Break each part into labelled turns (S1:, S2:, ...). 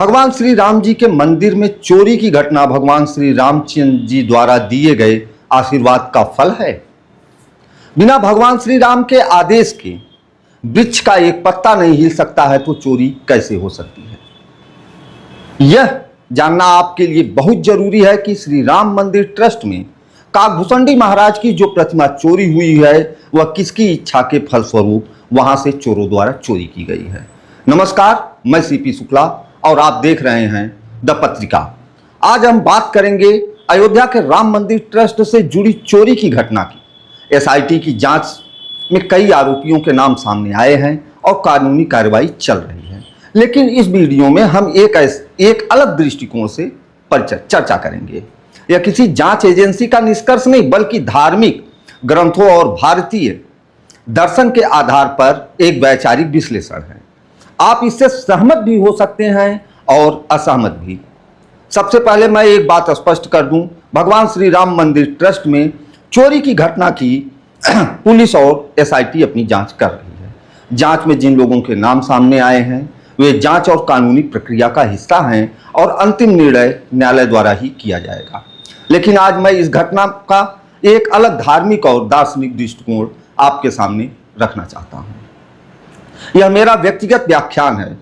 S1: भगवान श्री राम जी के मंदिर में चोरी की घटना भगवान श्री रामचंद्र जी द्वारा दिए गए आशीर्वाद का फल है। बिना भगवान श्री राम के आदेश के वृक्ष का एक पत्ता नहीं हिल सकता है, तो चोरी कैसे हो सकती है? यह जानना आपके लिए बहुत जरूरी है कि श्री राम मंदिर ट्रस्ट में काकभूषणी महाराज की जो प्रतिमा चोरी हुई है वह किसकी इच्छा के फलस्वरूप वहां से चोरों द्वारा चोरी की गई है। नमस्कार, मैं सीपी शुक्ला और आप देख रहे हैं द पत्रिका। आज हम बात करेंगे अयोध्या के राम मंदिर ट्रस्ट से जुड़ी चोरी की घटना की। एसआईटी की जांच में कई आरोपियों के नाम सामने आए हैं और कानूनी कार्रवाई चल रही है, लेकिन इस वीडियो में हम एक अलग दृष्टिकोण से चर्चा करेंगे। यह किसी जांच एजेंसी का निष्कर्ष नहीं, बल्कि धार्मिक ग्रंथों और भारतीय दर्शन के आधार पर एक वैचारिक विश्लेषण है। आप इससे सहमत भी हो सकते हैं और असहमत भी। सबसे पहले मैं एक बात स्पष्ट कर दूं, भगवान श्री राम मंदिर ट्रस्ट में चोरी की घटना की पुलिस और एसआईटी अपनी जांच कर रही है। जांच में जिन लोगों के नाम सामने आए हैं वे जांच और कानूनी प्रक्रिया का हिस्सा हैं और अंतिम निर्णय न्यायालय द्वारा ही किया जाएगा। लेकिन आज मैं इस घटना का एक अलग धार्मिक और दार्शनिक दृष्टिकोण आपके सामने रखना चाहता हूं। यह मेरा व्यक्तिगत व्याख्यान है,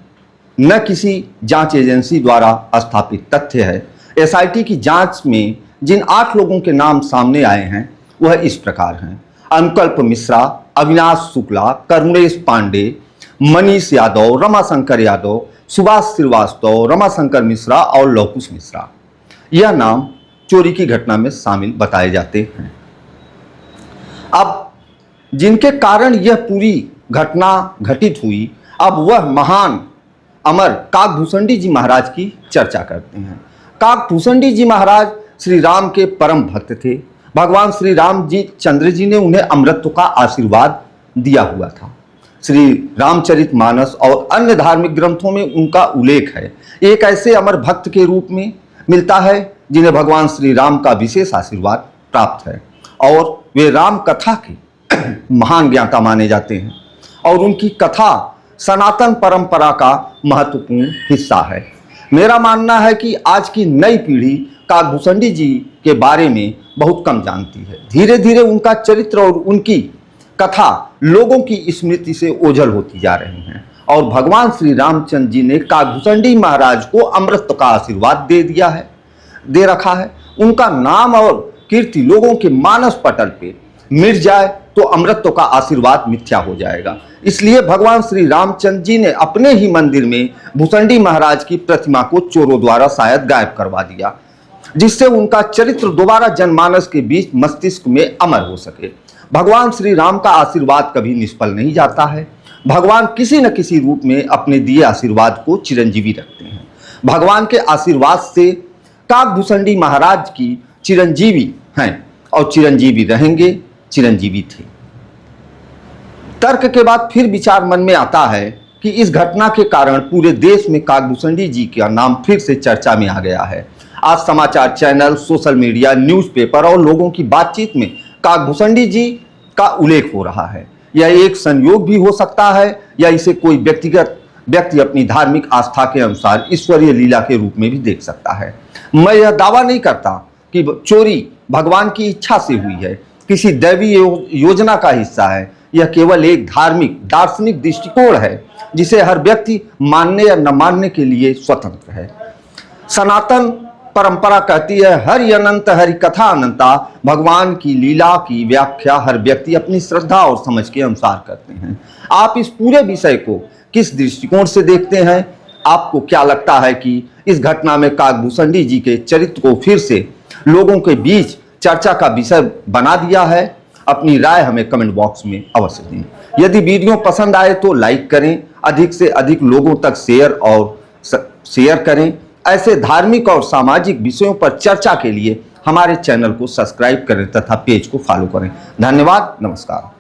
S1: न किसी जांच एजेंसी द्वारा स्थापित तथ्य है। एसआईटी की जांच में जिन 8 लोगों के नाम सामने आए हैं वह इस प्रकार हैं: अनुकल्प मिश्रा, अविनाश शुक्ला, करुणेश पांडे, मनीष यादव, रमाशंकर यादव, सुभाष श्रीवास्तव, रमाशंकर मिश्रा और लवकुश मिश्रा। यह नाम चोरी की घटना में शामिल बताए जाते हैं। अब जिनके कारण यह पूरी घटना घटित हुई, अब वह महान अमर काकभूषणी जी महाराज की चर्चा करते हैं। काकभूषणी जी महाराज श्री राम के परम भक्त थे। भगवान श्री राम जी चंद्र जी ने उन्हें अमृतत्व का आशीर्वाद दिया हुआ था। श्री रामचरितमानस और अन्य धार्मिक ग्रंथों में उनका उल्लेख है। एक ऐसे अमर भक्त के रूप में मिलता है जिन्हें भगवान श्री राम का विशेष आशीर्वाद प्राप्त है और वे राम कथा के महान ज्ञाता माने जाते हैं और उनकी कथा सनातन परंपरा का महत्वपूर्ण हिस्सा है। मेरा मानना है कि आज की नई पीढ़ी काकभूषणी जी के बारे में बहुत कम जानती है। धीरे धीरे उनका चरित्र और उनकी कथा लोगों की स्मृति से ओझल होती जा रही हैं और भगवान श्री रामचंद्र जी ने काकभूषणी महाराज को अमृत का आशीर्वाद दे रखा है। उनका नाम और कीर्ति लोगों के मानस पटल पे मिट जाए तो अमृतत्व का आशीर्वाद मिथ्या हो जाएगा। इसलिए भगवान श्री रामचंद्र जी ने अपने ही मंदिर में भूषणी महाराज की प्रतिमा को चोरों द्वारा शायद गायब करवा दिया, जिससे उनका चरित्र दोबारा जनमानस के बीच मस्तिष्क में अमर हो सके। भगवान श्री राम का आशीर्वाद कभी निष्फल नहीं जाता है। भगवान किसी न किसी रूप में अपने दिए आशीर्वाद को चिरंजीवी रखते हैं। भगवान के आशीर्वाद से काकभूषणी महाराज की चिरंजीवी हैं और चिरंजीवी रहेंगे, चिरंजीवी थे। तर्क के बाद फिर विचार मन में आता है कि इस घटना के कारण पूरे देश में काकभूषणी जी का नाम फिर से चर्चा में आ गया है। आज समाचार चैनल, सोशल मीडिया, न्यूज़पेपर और लोगों की बातचीत में काकभूषणी जी का उल्लेख हो रहा है। यह एक संयोग भी हो सकता है या इसे कोई व्यक्ति अपनी धार्मिक आस्था के अनुसार ईश्वरीय लीला के रूप में भी देख सकता है। मैं यह दावा नहीं करता कि चोरी भगवान की इच्छा से हुई है, किसी दैवी योजना का हिस्सा है। यह केवल एक धार्मिक दार्शनिक दृष्टिकोण है जिसे हर व्यक्ति मानने या न मानने के लिए स्वतंत्र है। सनातन परंपरा कहती है हरि अनंत हरि कथा अनंता। भगवान की लीला की व्याख्या हर व्यक्ति अपनी श्रद्धा और समझ के अनुसार करते हैं। आप इस पूरे विषय को किस दृष्टिकोण से देखते हैं? आपको क्या लगता है कि इस घटना में काकभूषणी जी के चरित्र को फिर से लोगों के बीच चर्चा का विषय बना दिया है? अपनी राय हमें कमेंट बॉक्स में अवश्य दें। यदि वीडियो पसंद आए तो लाइक करें, अधिक से अधिक लोगों तक शेयर करें। ऐसे धार्मिक और सामाजिक विषयों पर चर्चा के लिए हमारे चैनल को सब्सक्राइब करें तथा पेज को फॉलो करें। धन्यवाद, नमस्कार।